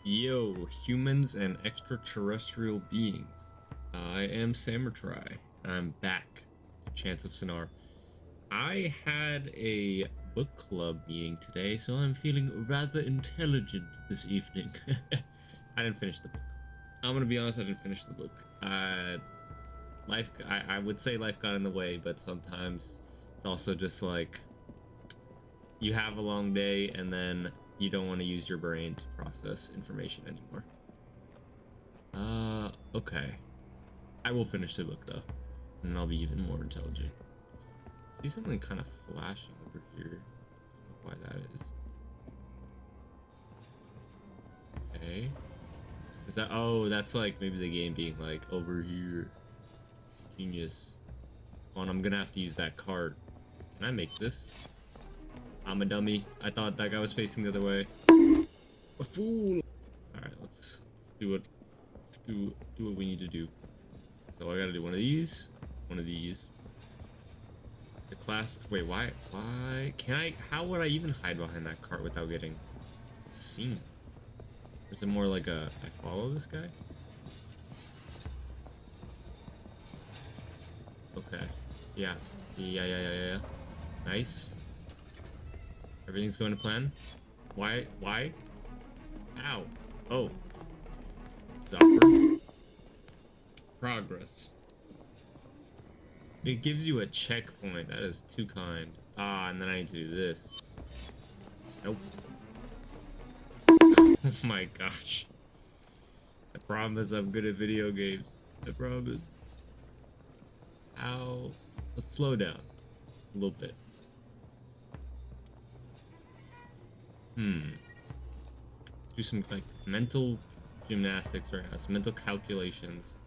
Yo, humans and extraterrestrial beings. I am Samurai. I'm back to Chants of Senaar. I had a book club meeting today, so I'm feeling rather intelligent this evening. I didn't finish the book. I'm gonna be honest, I didn't finish the book. I would say life got in the way, but sometimes it's also just like you have a long day and then you don't want to use your brain to process information anymore. Okay. I will finish the book though, and I'll be even more intelligent. See something kind of flashing over here. I don't know why that is. Okay. Is that? Oh, that's like maybe the game being like over here. Genius. Hold on, I'm gonna have to use that card. Can I make this? I'm a dummy. I thought that guy was facing the other way. A fool. All right, let's do it. Let's do what we need to do. So I gotta do one of these. One of these. The class. Wait, why? Why can I? How would I even hide behind that cart without getting seen? Or is it more like a I follow this guy? Okay. Yeah. Yeah. Nice. Everything's going to plan. Why? Why? Ow. Oh. Stopper. Progress. It gives you a checkpoint. That is too kind. Ah, and then I need to do this. Nope. Oh my gosh. I promise I'm good at video games. I promise. Ow. Let's slow down a little bit. Do some like mental gymnastics right now. Some mental calculations.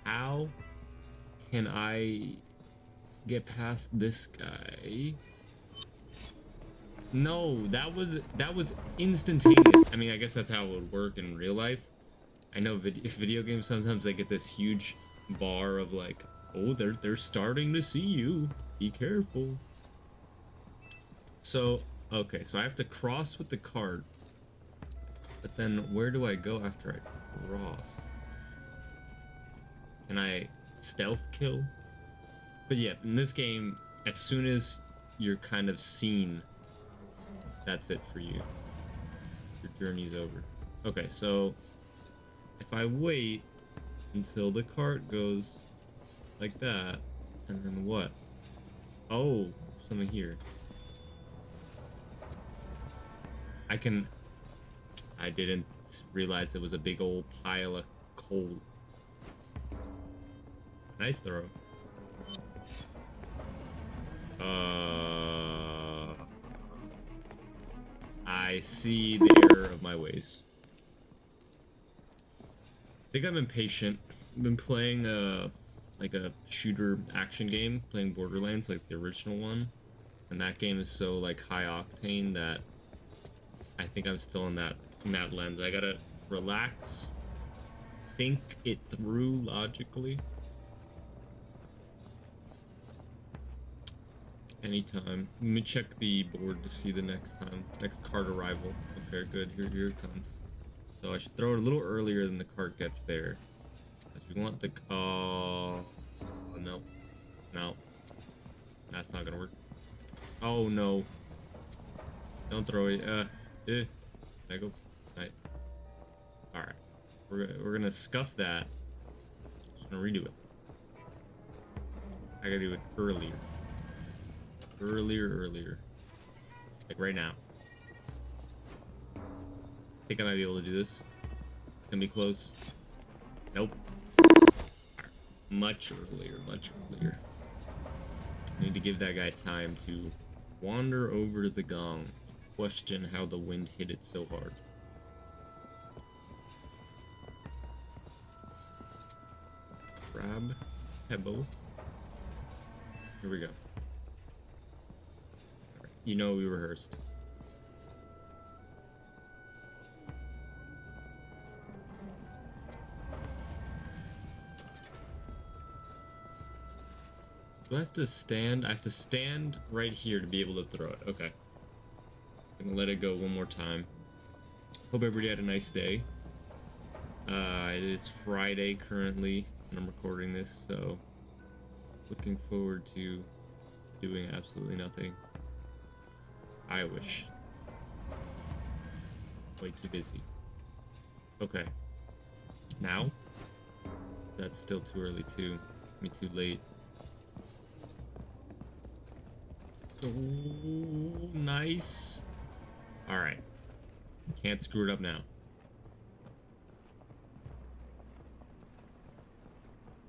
How can I get past this guy? No, that was instantaneous. I mean, I guess that's how it would work in real life. I know video games sometimes they get this huge bar of like, oh, they're starting to see you. Be careful. So, okay, so I have to cross with the cart. But then where do I go after I cross? Can I stealth kill? But yeah, in this game, as soon as you're kind of seen, that's it for you. Your journey's over. Okay, so if I wait until the cart goes like that, and then what? Oh, something here. I didn't realize it was a big old pile of coal. Nice throw. I see the error of my ways. I think I'm impatient. I've been playing like a shooter action game, playing Borderlands, like the original one, and that game is so like high octane that I think I'm still in that lens. I gotta relax, think it through logically. Anytime. Let me check the board to see the next cart arrival. Okay, good. Here it comes. So I should throw it a little earlier than the cart gets there. Because we want the no. That's not gonna work. Oh no. Don't throw it. There I go. Right. Alright. We're gonna scuff that. Just gonna redo it. I gotta do it earlier. Earlier. Like right now. I think I might be able to do this. It's gonna be close. Nope. Right. Much earlier. I need to give that guy time to wander over the gong. Question how the wind hit it so hard. Grab pebble. Here we go. You know we rehearsed. Do I have to stand? I have to stand right here to be able to throw it. Okay. I'm gonna let it go one more time. Hope everybody had a nice day. It is Friday currently, and I'm recording this, so looking forward to doing absolutely nothing. I wish. Way too busy. Okay. Now? That's still too early too. Me too late. Oh, nice. Alright. Can't screw it up now.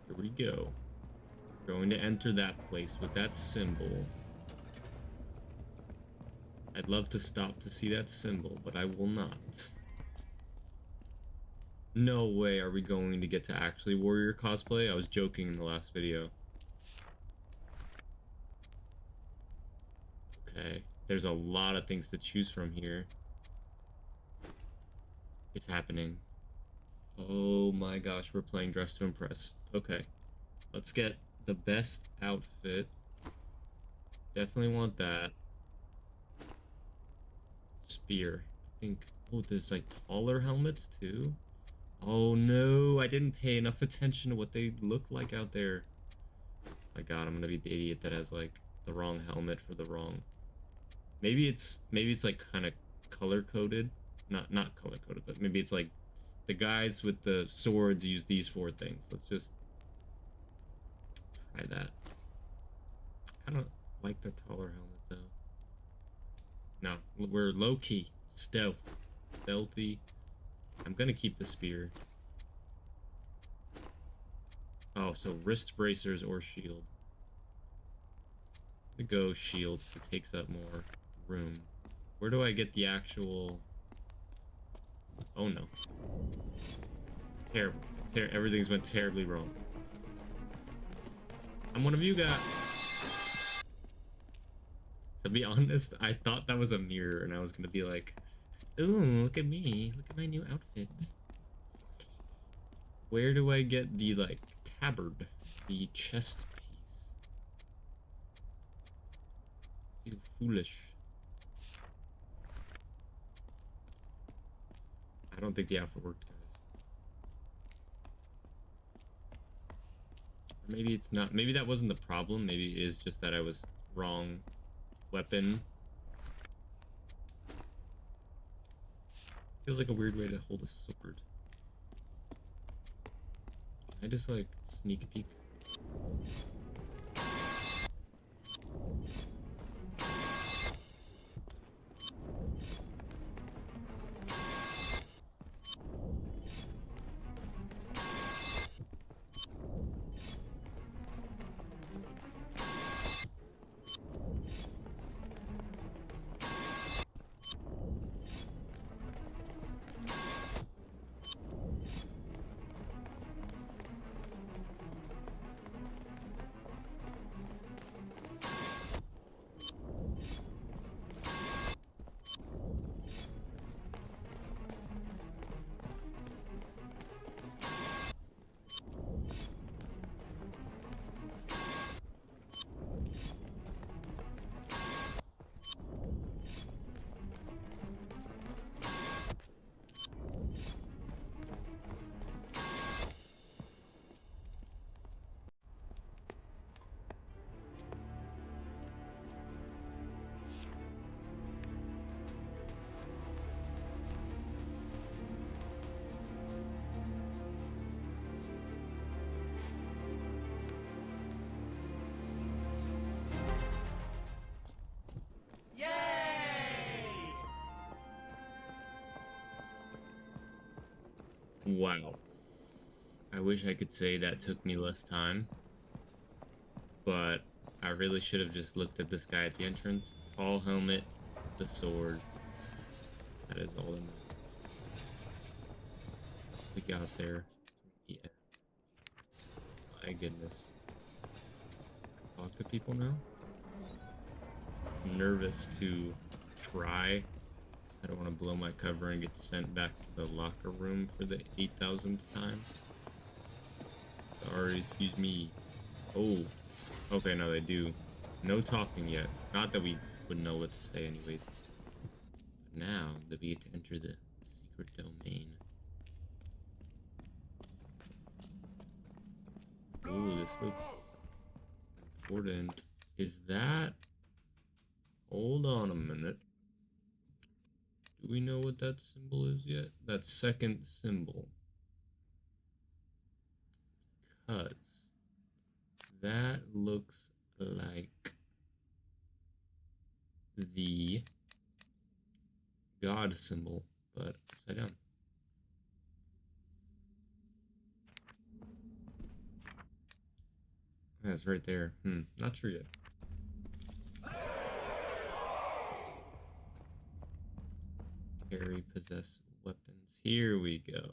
Here we go. Going to enter that place with that symbol. I'd love to stop to see that symbol, but I will not. No way are we going to get to actually warrior cosplay. I was joking in the last video. Okay, there's a lot of things to choose from here. It's happening. Oh my gosh, we're playing Dress to Impress. Okay, let's get the best outfit. Definitely want that. Spear. I think, oh, there's like taller helmets too. Oh no, I didn't pay enough attention to what they look like out there. My god, I'm gonna be the idiot that has like the wrong helmet for the wrong. Maybe it's like kind of color coded. Not color coded, but maybe it's like the guys with the swords use these 4 things. Let's just try that. Kind of like the taller helmet though. No, we're low key, stealthy. I'm gonna keep the spear. Oh, so wrist bracers or shield. To go shield. It takes up more room. Where do I get the actual? Oh no. Terrible. Everything's went terribly wrong. I'm one of you guys. To be honest, I thought that was a mirror, and I was gonna be like, "Ooh, look at me! Look at my new outfit." Where do I get the like tabard, the chest piece? I feel foolish. I don't think the outfit worked, guys. Or maybe it's not. Maybe that wasn't the problem. Maybe it is just that I was wrong weapon. Feels like a weird way to hold a sword. Can I just like sneak peek? Wow. I wish I could say that took me less time, but I really should have just looked at this guy at the entrance. Tall helmet, the sword. That is all that matters. We got there. Yeah. My goodness. Talk to people now? I'm nervous to try. I don't want to blow my cover and get sent back to the locker room for the 8,000th time. Sorry, excuse me. Oh, okay, no, they do. No talking yet. Not that we would know what to say anyways. But now that we get to enter the secret domain. Ooh, this looks important. Is that... Hold on a minute. Do we know what that symbol is yet? That second symbol. Because that looks like the God symbol, but upside down. That's right there. Not sure yet. Carry, possess weapons. Here we go.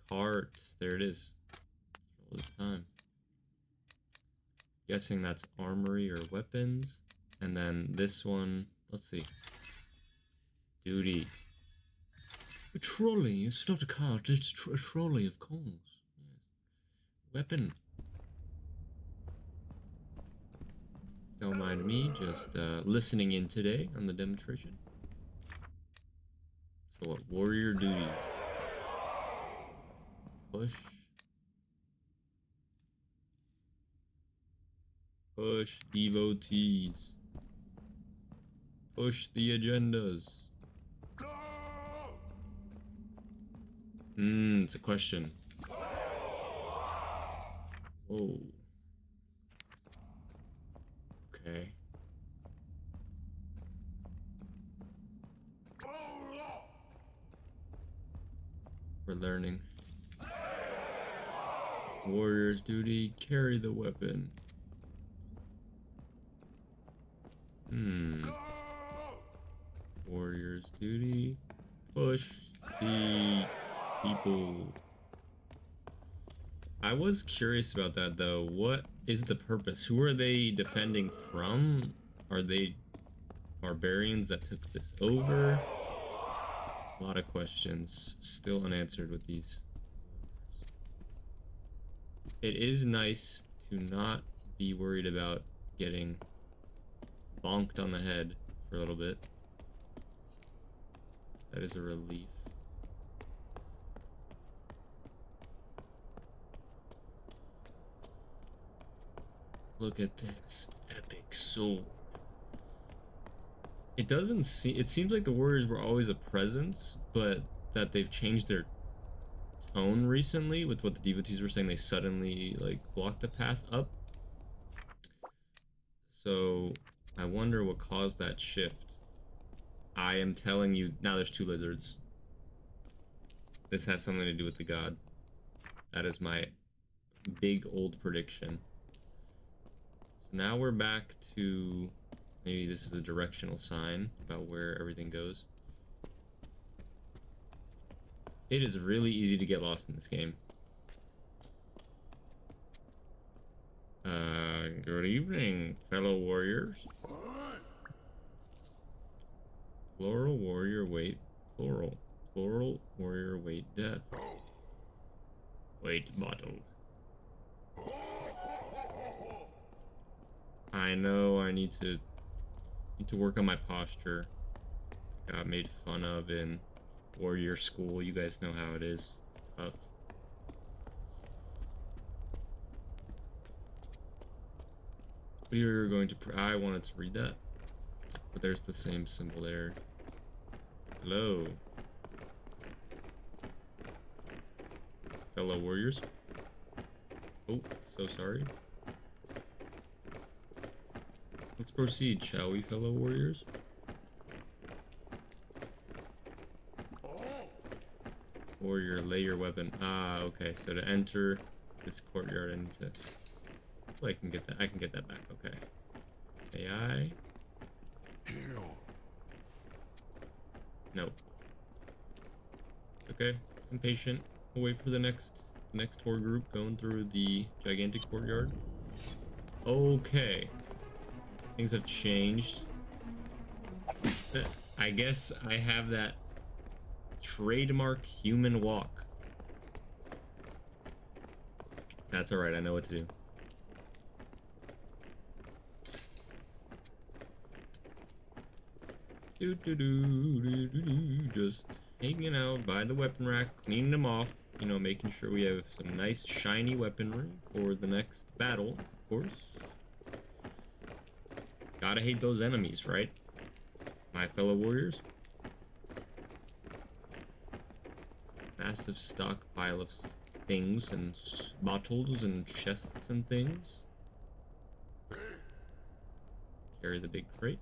Carts. There it is. All this time. Guessing that's armory or weapons. And then this one, let's see. Duty. A trolley. It's not a cart. It's a trolley, of course. Yes. Weapon. Don't mind me, just listening in today on the demonstration. So what? Warrior duty. Push. Push devotees. Push the agendas. It's a question. Oh. Okay. We're learning. Warrior's duty, carry the weapon. Warrior's duty, push the people. I was curious about that though. What is the purpose? Who are they defending from? Are they barbarians that took this over? A lot of questions still unanswered with these. It is nice to not be worried about getting bonked on the head for a little bit. That is a relief. Look at this epic sword. It doesn't seem... It seems like the warriors were always a presence, but that they've changed their tone recently with what the devotees were saying. They suddenly, like, blocked the path up. So, I wonder what caused that shift. I am telling you... Now there's 2 lizards. This has something to do with the god. That is my big old prediction. So now we're back to... Maybe this is a directional sign about where everything goes. It is really easy to get lost in this game. Good evening, fellow warriors. Plural warrior wait. Plural. Plural warrior wait death. Wait bottle. I know I need to work on my posture. Got made fun of in warrior school. You guys know how it is. It's tough. We are going to... I wanted to read that. But there's the same symbol there. Hello. Fellow warriors. Oh, so sorry. Let's proceed, shall we, fellow warriors? Warrior, lay your weapon. Ah, okay. So to enter this courtyard, I need to... Well, I can get that. I can get that back. Okay. May I? No. Okay. I'm patient. I'll wait for the next tour group going through the gigantic courtyard. Okay. Things have changed. I guess I have that trademark human walk. That's alright, I know what to do. Just hanging out by the weapon rack, cleaning them off, you know, making sure we have some nice shiny weaponry for the next battle, of course. Gotta hate those enemies, right? My fellow warriors. Massive stockpile of things and bottles and chests and things. Carry the big crate.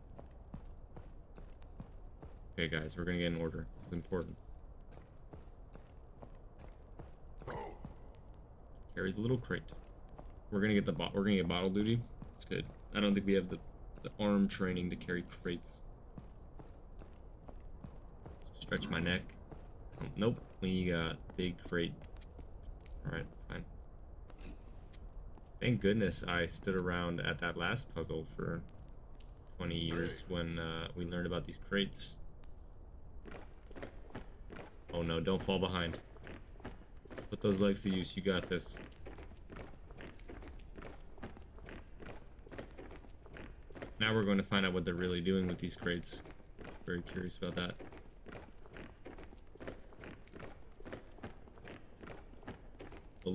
Okay, guys, we're gonna get in order. This is important. Carry the little crate. We're gonna get bottle duty. That's good. I don't think we have the arm training to carry crates. Stretch my neck. Oh, nope, we got big crate. Alright, fine. Thank goodness I stood around at that last puzzle for 20 years when we learned about these crates. Oh no, don't fall behind. Put those legs to use, you got this. Now we're going to find out what they're really doing with these crates. Very curious about that. The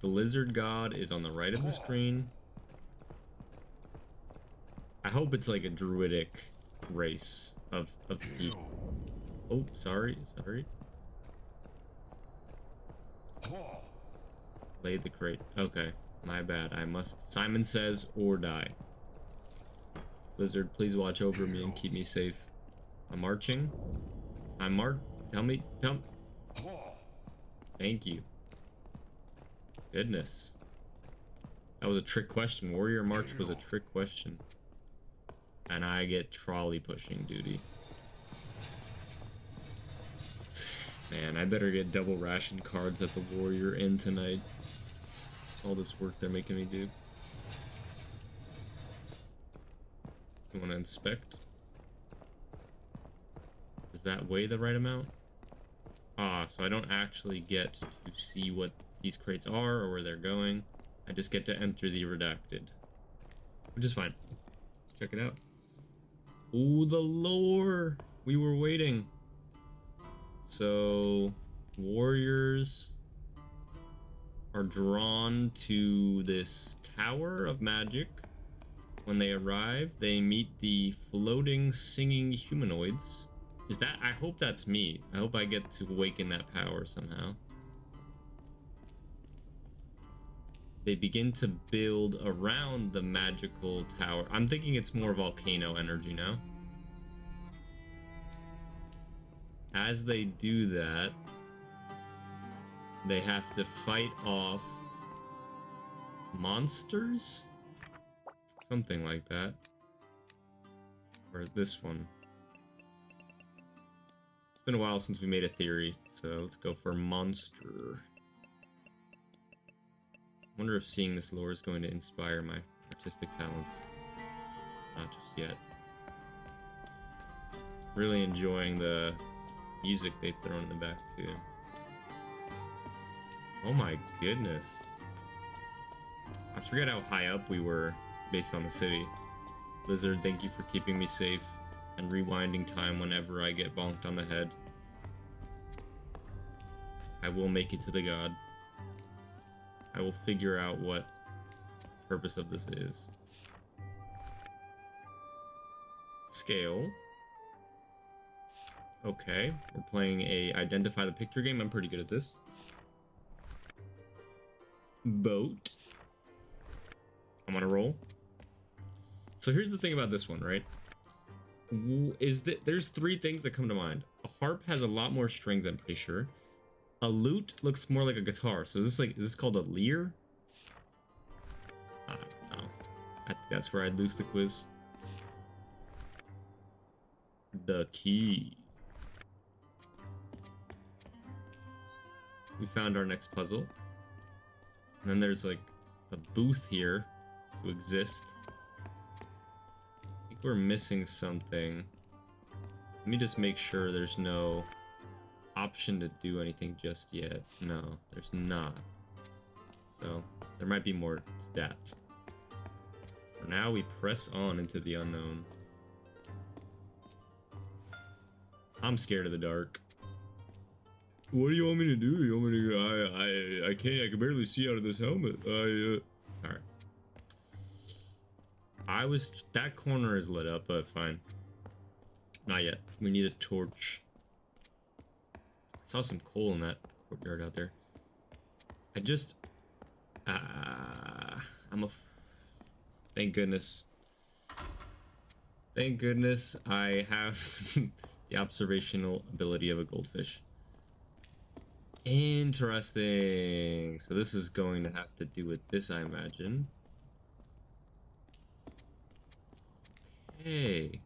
lizard god is on the right of the screen. I hope it's like a druidic race of people. Oh, sorry. Lay the crate. Okay, my bad. I must. Simon says or die. Lizard, please watch over me and keep me safe. I'm marching. Tell me. Thank you. Goodness. That was a trick question. Warrior March was a trick question. And I get trolley pushing duty. Man, I better get double ration cards at the Warrior Inn tonight. All this work they're making me do. You want to inspect? Does that weigh the right amount? Ah, so I don't actually get to see what these crates are or where they're going. I just get to enter the redacted, which is fine. Let's check it out. Ooh, the lore! We were waiting. So, warriors are drawn to this tower of magic. When they arrive, they meet the floating, singing humanoids. Is that? I hope that's me. I hope I get to awaken that power somehow. They begin to build around the magical tower. I'm thinking it's more volcano energy now. As they do that, they have to fight off monsters? Something like that. Or this one. It's been a while since we made a theory, so let's go for monster. Wonder if seeing this lore is going to inspire my artistic talents. Not just yet. Really enjoying the music they've thrown in the back too. Oh my goodness. I forget how high up we were based on the city. Lizard, thank you for keeping me safe and rewinding time whenever I get bonked on the head. I will make it to the god. I will figure out what the purpose of this is. Scale. Okay, we're playing a identify the picture game. I'm pretty good at this. Boat. I'm on a roll. So here's the thing about this one, right? Is that there's three things that come to mind. A harp has a lot more strings, I'm pretty sure. A lute looks more like a guitar. So is this called a lyre? I don't know. I think that's where I'd lose the quiz. The key. We found our next puzzle. And then there's like a booth here to exist. I think we're missing something. Let me just make sure there's no option to do anything just yet. No, there's not. So there might be more to that. For now, we press on into the unknown. I'm scared of the dark. What do you want me to do? You want me to? I can't. I can barely see out of this helmet. All right. That corner is lit up, but fine. Not yet. We need a torch. I saw some coal in that courtyard out there. I just, I'm a. Thank goodness. Thank goodness I have the observational ability of a goldfish. Interesting. So this is going to have to do with this, I imagine. Okay.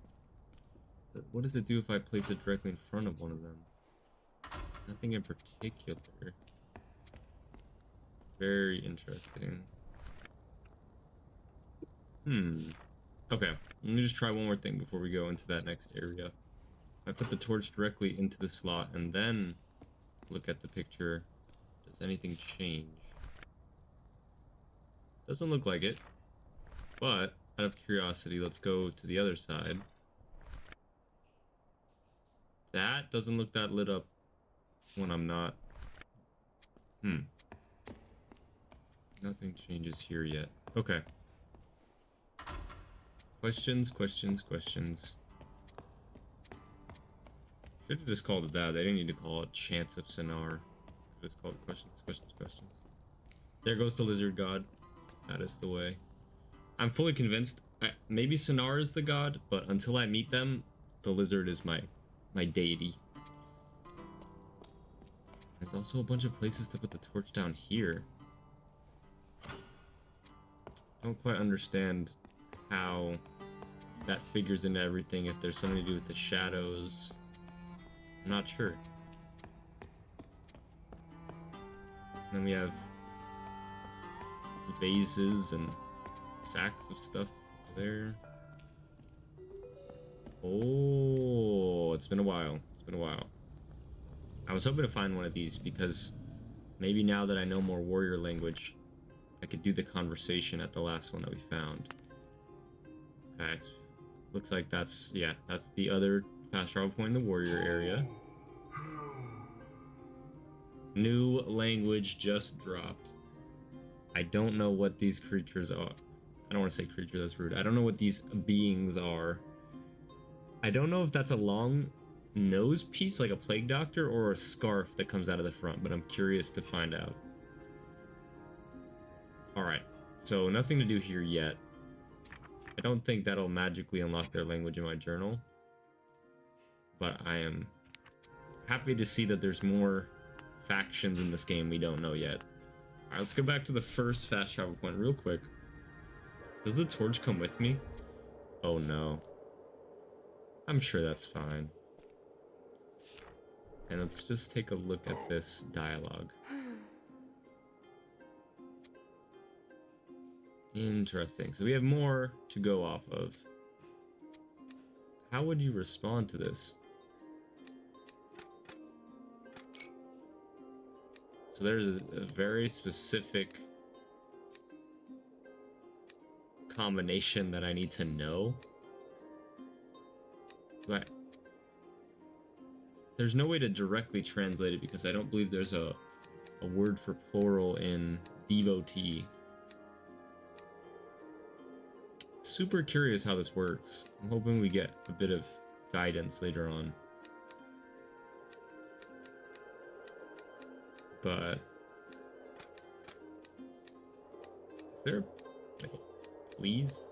What does it do if I place it directly in front of one of them? Nothing in particular. Very interesting. Okay. Let me just try one more thing before we go into that next area. I put the torch directly into the slot and then look at the picture. Does anything change? Doesn't look like it. But out of curiosity, let's go to the other side. That doesn't look that lit up when I'm not. Nothing changes here yet. Okay. Questions. Should have just called it that. They didn't need to call it Chants of Senaar. Just call it questions. There goes the lizard god. That is the way. I'm fully convinced. Maybe Senaar is the god, but until I meet them, the lizard is my deity. There's also a bunch of places to put the torch down here. I don't quite understand how that figures into everything, if there's something to do with the shadows. I'm not sure. Then we have vases and sacks of stuff there. Oh, it's been a while. I was hoping to find one of these because maybe now that I know more warrior language, I could do the conversation at the last one that we found. Okay. Looks like that's the other fast travel point in the warrior area. New language just dropped. I don't know what these creatures are. I don't want to say creature, that's rude. I don't know what these beings are. I don't know if that's a long nose piece like a plague doctor or a scarf that comes out of the front, but I'm curious to find out. Alright, so nothing to do here yet. I don't think that'll magically unlock their language in my journal, but I am happy to see that there's more factions in this game we don't know yet. Alright, let's go back to the first fast travel point real quick. Does the torch come with me? Oh no. I'm sure that's fine. And let's just take a look at this dialogue. Interesting. So we have more to go off of. How would you respond to this? So there's a very specific combination that I need to know. But there's no way to directly translate it because I don't believe there's a word for plural in devotee. Super curious how this works. I'm hoping we get a bit of guidance later on. But is there like a please?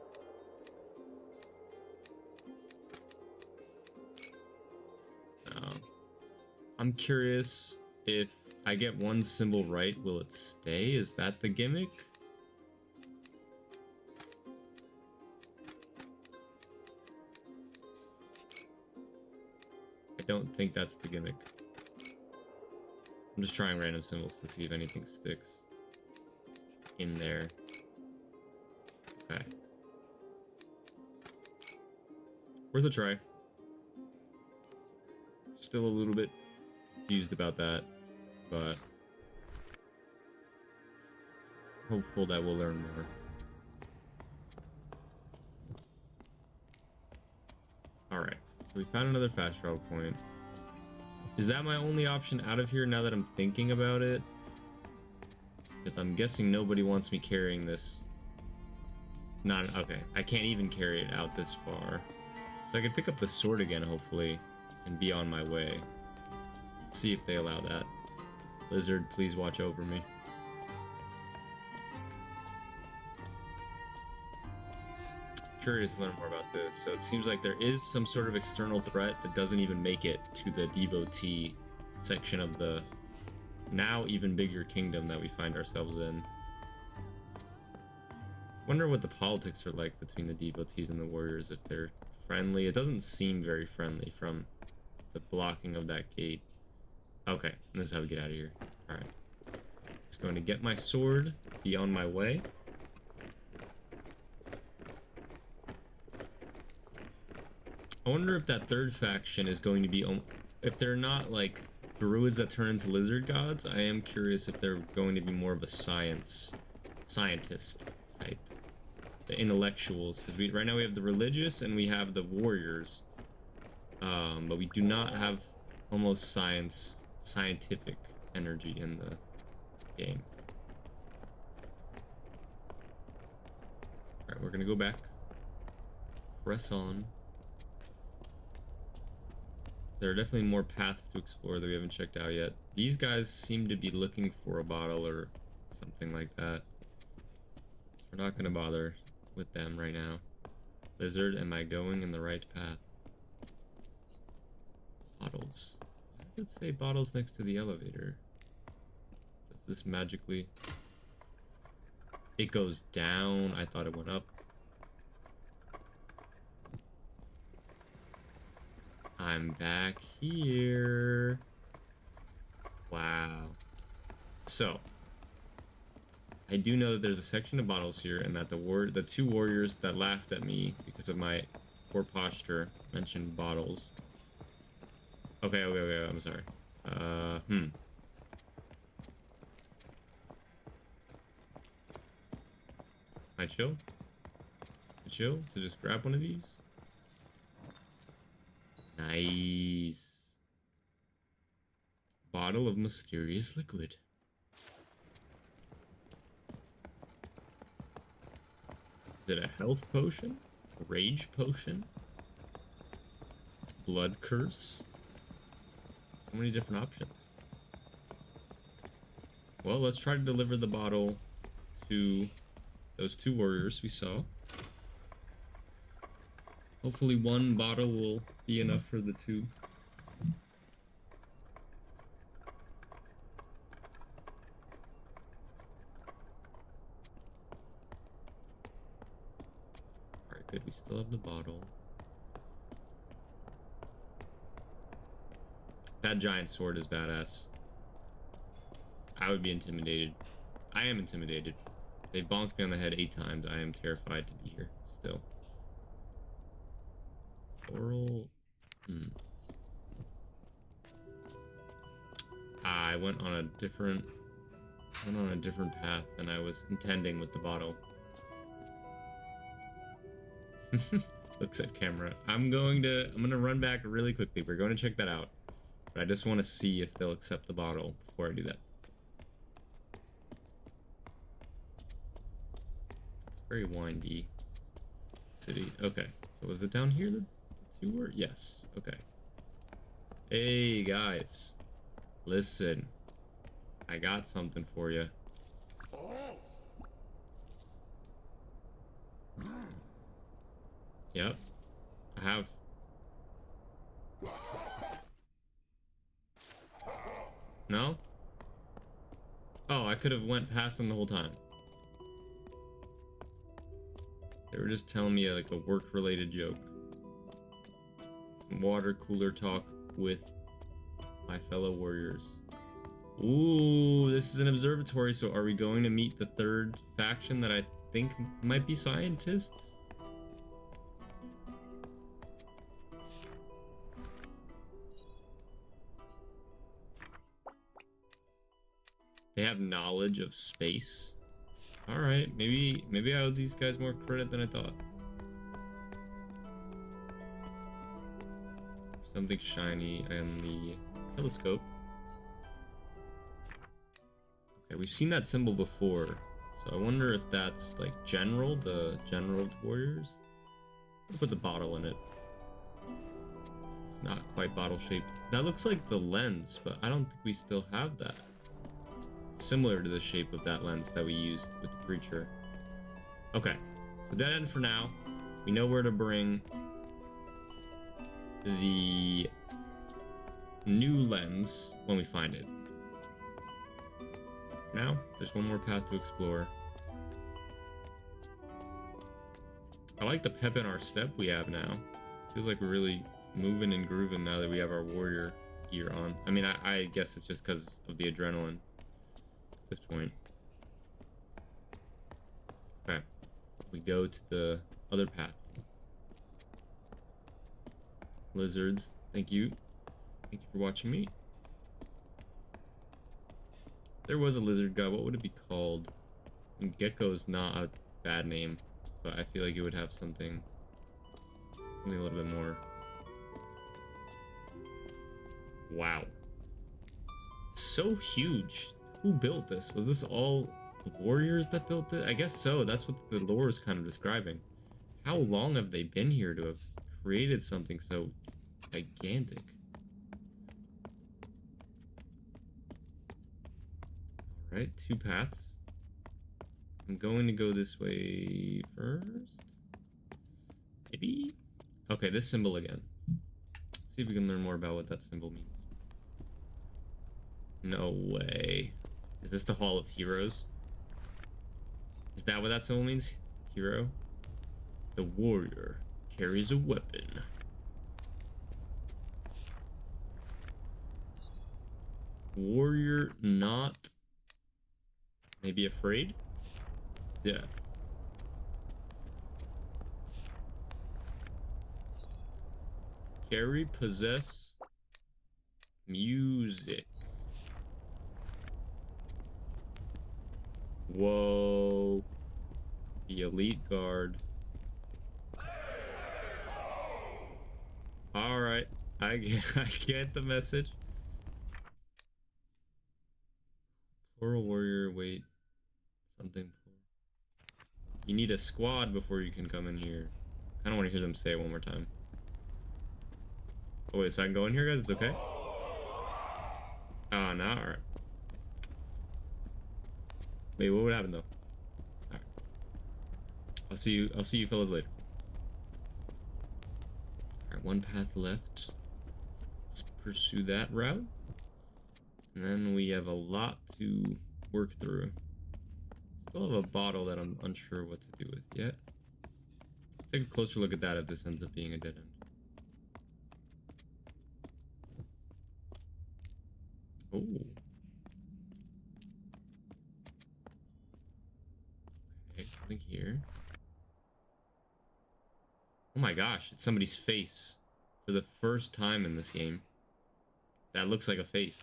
I'm curious if I get one symbol right, will it stay? Is that the gimmick? I don't think that's the gimmick. I'm just trying random symbols to see if anything sticks in there. Okay. Worth a try. Still a little bit confused about that, but hopeful that we'll learn more. Alright, so we found another fast travel point. Is that my only option out of here now that I'm thinking about it? Because I'm guessing nobody wants me carrying this. Not okay. I can't even carry it out this far. So I could pick up the sword again, hopefully, and be on my way. Let's see if they allow that. Lizard, please watch over me. Curious to learn more about this. So it seems like there is some sort of external threat that doesn't even make it to the devotee section of the now even bigger kingdom that we find ourselves in. Wonder what the politics are like between the devotees and the warriors, if they're friendly. It doesn't seem very friendly from the blocking of that gate. Okay, this is how we get out of here. Alright. Just going to get my sword, be on my way. I wonder if that third faction is going to be... If they're not, like, druids that turn into lizard gods, I am curious if they're going to be more of a scientist type. The intellectuals. Because right now we have the religious and we have the warriors. But we do not have almost scientific energy in the game. Alright, we're going to go back. Press on. There are definitely more paths to explore that we haven't checked out yet. These guys seem to be looking for a bottle or something like that. So we're not going to bother with them right now. Lizard, am I going in the right path? Bottles. Why does it say bottles next to the elevator? Does this magically... It goes down. I thought it went up. I'm back here. Wow. So, I do know that there's a section of bottles here, and that the two warriors that laughed at me because of my poor posture mentioned bottles. Okay, I'm sorry. Can I chill? Chill? So just grab one of these? Nice. Bottle of mysterious liquid. Is it a health potion? A rage potion? Blood curse? So many different options. Well, let's try to deliver the bottle to those two warriors we saw. Hopefully one bottle will be enough for the two. Alright, good. We still have the bottle. That giant sword is badass. I would be intimidated. I am intimidated. They bonked me on the head 8 times. I am terrified to be here still. Oral. I went on a different path than I was intending with the bottle. Looks at camera. I'm gonna run back really quickly. We're going to check that out. But I just want to see if they'll accept the bottle before I do that. It's very windy city. Okay. So was it down here? You were? Yes. Okay. Hey, guys. Listen. I got something for you. Yep. I have. No? Oh, I could have went past them the whole time. They were just telling me like a work-related joke. Water cooler talk with my fellow warriors. Ooh, this is an observatory, so are we going to meet the third faction that I think might be scientists? They have knowledge of space. Alright, maybe I owe these guys more credit than I thought. Something shiny and the telescope. Okay, we've seen that symbol before, so I wonder if that's like general, the general of the warriors. I'll put the bottle in it. It's not quite bottle shaped. That looks like the lens, but I don't think we still have that. Similar to the shape of that lens that we used with the preacher. Okay, so dead end for now. We know where to bring the new lens when we find it. Now, there's one more path to explore. I like the pep in our step we have now. Feels like we're really moving and grooving now that we have our warrior gear on. I mean, I guess it's just because of the adrenaline at this point. Okay, we go to the other path. Lizards, thank you. Thank you for watching me. There was a lizard god, what would it be called? And gecko is not a bad name, but I feel like it would have something a little bit more. Wow. So huge. Who built this? Was this all the warriors that built it? I guess so. That's what the lore is kind of describing. How long have they been here to have created something so gigantic? Alright, 2 paths. I'm going to go this way first. Maybe? Okay, this symbol again. Let's see if we can learn more about what that symbol means. No way. Is this the Hall of Heroes? Is that what that symbol means? Hero? The warrior carries a weapon. Warrior not maybe afraid? Death. Carry, possess, music. Whoa. The elite guard. Alright. I get the message. Plural warrior, wait. Something plural. You need a squad before you can come in here. I don't want to hear them say it one more time. Oh wait, so I can go in here, guys? It's okay? Oh, no, alright. Wait, what would happen though? Alright. I'll see you fellas later. Alright, 1 path left. Let's pursue that route. And then we have a lot to work through. Still have a bottle that I'm unsure what to do with yet. Let's take a closer look at that if this ends up being a dead end. Oh. Okay, something here. Oh my gosh, it's somebody's face for the first time in this game. That looks like a face.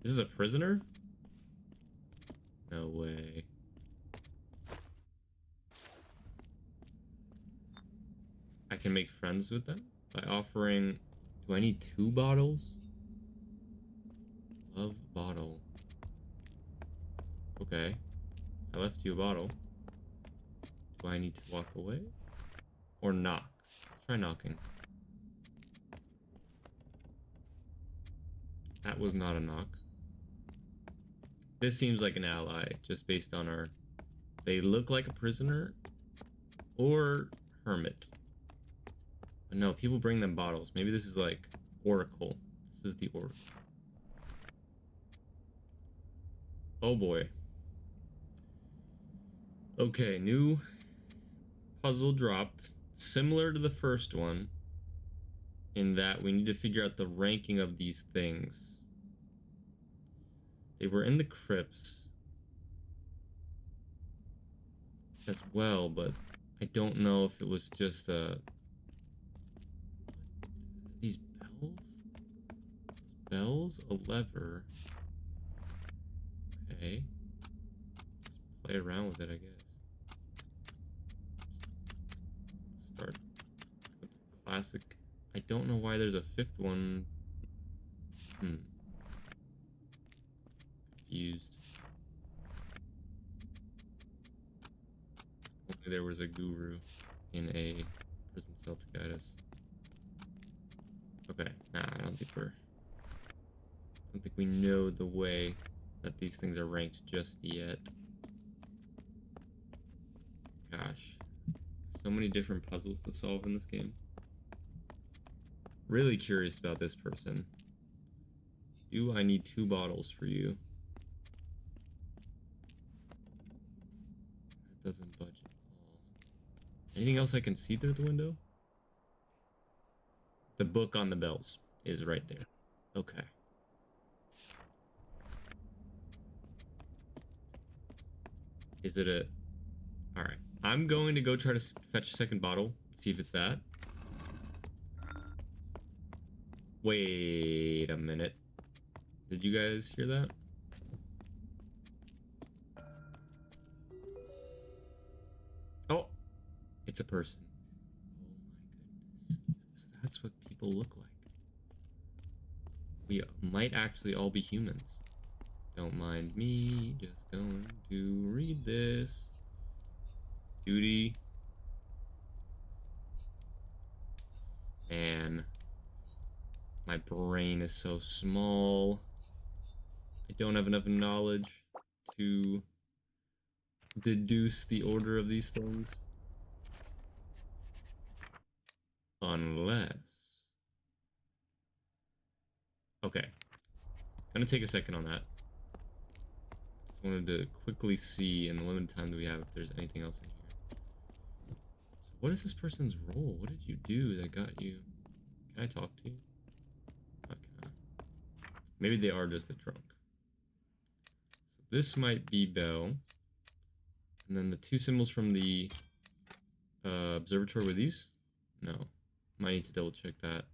This is a prisoner? No way. I can make friends with them by offering... Do I need 2 bottles? Love bottle. Okay. I left you a bottle. Do I need to walk away? Or knock? Let's try knocking. That was not a knock. This seems like an ally, just based on our... They look like a prisoner or hermit. But no, people bring them bottles. Maybe this is like Oracle. This is the Oracle. Oh boy. Okay, new puzzle dropped. Similar to the first one, in that we need to figure out the ranking of these things. They were in the crypts as well, but I don't know if it was just these bells? Bells? A lever. Okay. Just play around with it, I guess. Start with the classic I don't know why there's a fifth one. Confused. Only there was a guru in a prison cell to guide us. Okay, nah, I don't think we know the way that these things are ranked just yet. Gosh, so many different puzzles to solve in this game. Really curious about this person. Do I need 2 bottles for you? That doesn't budge at all. Anything else I can see through the window? The book on the bells is right there. Okay. Is it a... Alright. I'm going to go try to fetch a second bottle. See if it's that. Wait a minute. Did you guys hear that? Oh! It's a person. Oh my goodness. So that's what people look like. We might actually all be humans. Don't mind me, just going to read this. Duty. Man. My brain is so small. I don't have enough knowledge to deduce the order of these things. Unless... Okay. Gonna take a second on that. Just wanted to quickly see in the limited time that we have if there's anything else in here. So what is this person's role? What did you do that got you? Can I talk to you? Okay. Maybe they are just a drunk. So this might be Bell. And then the 2 symbols from the observatory were these? No. Might need to double check that.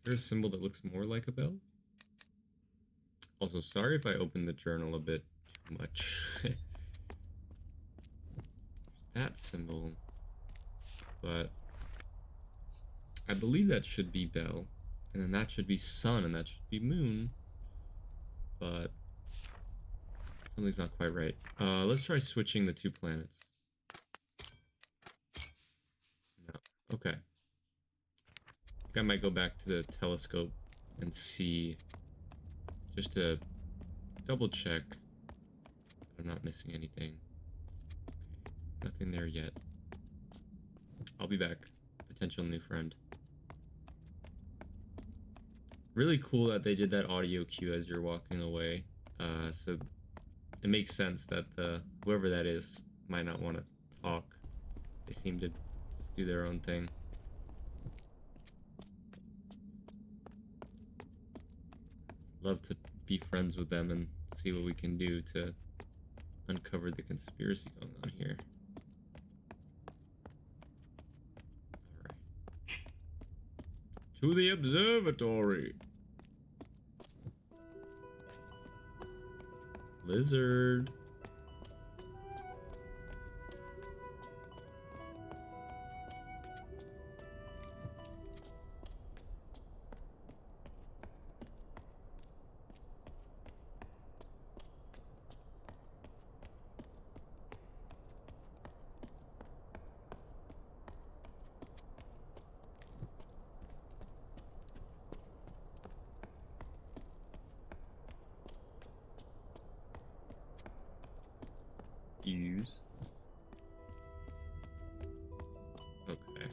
Is there a symbol that looks more like a bell? Also, sorry if I opened the journal a bit too much. That symbol. But I believe that should be bell. And then that should be sun, and that should be moon. But something's not quite right. Let's try switching the 2 planets. No. Okay. I think I might go back to the telescope and see, just to double check that I'm not missing anything. Okay. Nothing there yet. I'll be back. Potential new friend. Really cool that they did that audio cue as you're walking away. So it makes sense that whoever that is might not want to talk. They seem to just do their own thing. Love to be friends with them and see what we can do to uncover the conspiracy going on here. Alright. To the observatory! Lizard. Use. Okay.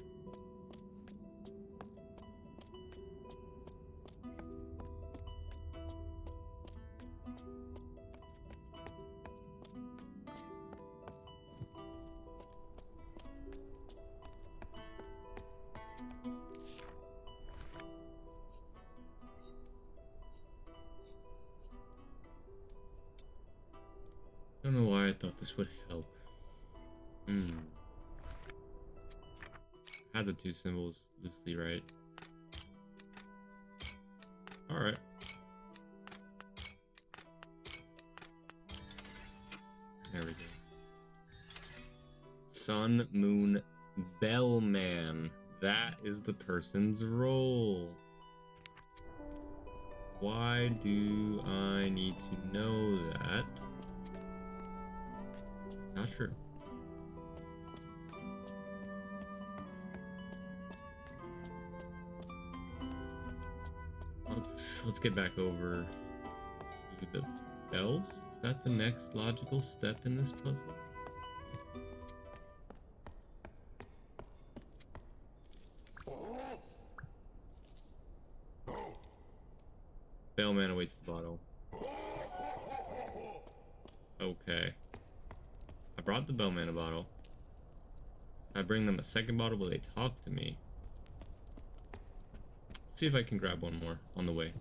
I don't know why I thought this would help. Had the 2 symbols loosely right. Alright. There we go. Sun, Moon, Bellman. That is the person's role. Why do I need to know that? Not sure. Let's get back over to the bells. Is that the next logical step in this puzzle? Bellman awaits the bottle. Okay. I brought the Bellman a bottle. I bring them a second bottle, will they talk to me? Let's see if I can grab one more on the way.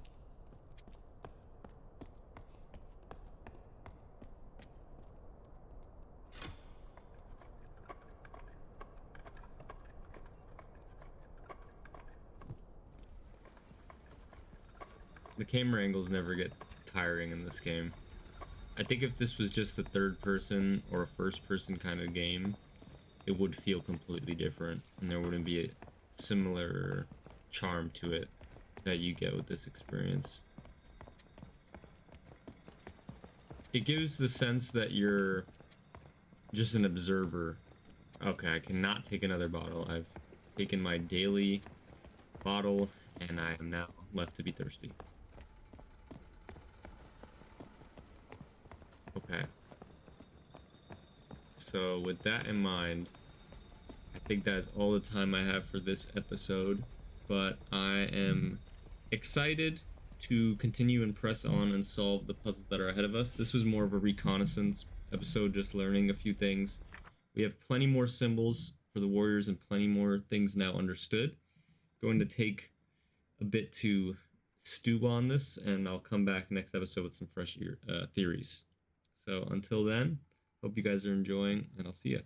The camera angles never get tiring in this game. I think if this was just a third person or a first person kind of game, it would feel completely different and there wouldn't be a similar charm to it that you get with this experience. It gives the sense that you're just an observer. Okay, I cannot take another bottle. I've taken my daily bottle and I am now left to be thirsty. Okay. So with that in mind, I think that's all the time I have for this episode, but I am excited to continue and press on and solve the puzzles that are ahead of us. This was more of a reconnaissance episode, just learning a few things. We have plenty more symbols for the warriors and plenty more things now understood. Going to take a bit to stew on this, and I'll come back next episode with some fresh theories. So until then, hope you guys are enjoying, and I'll see you.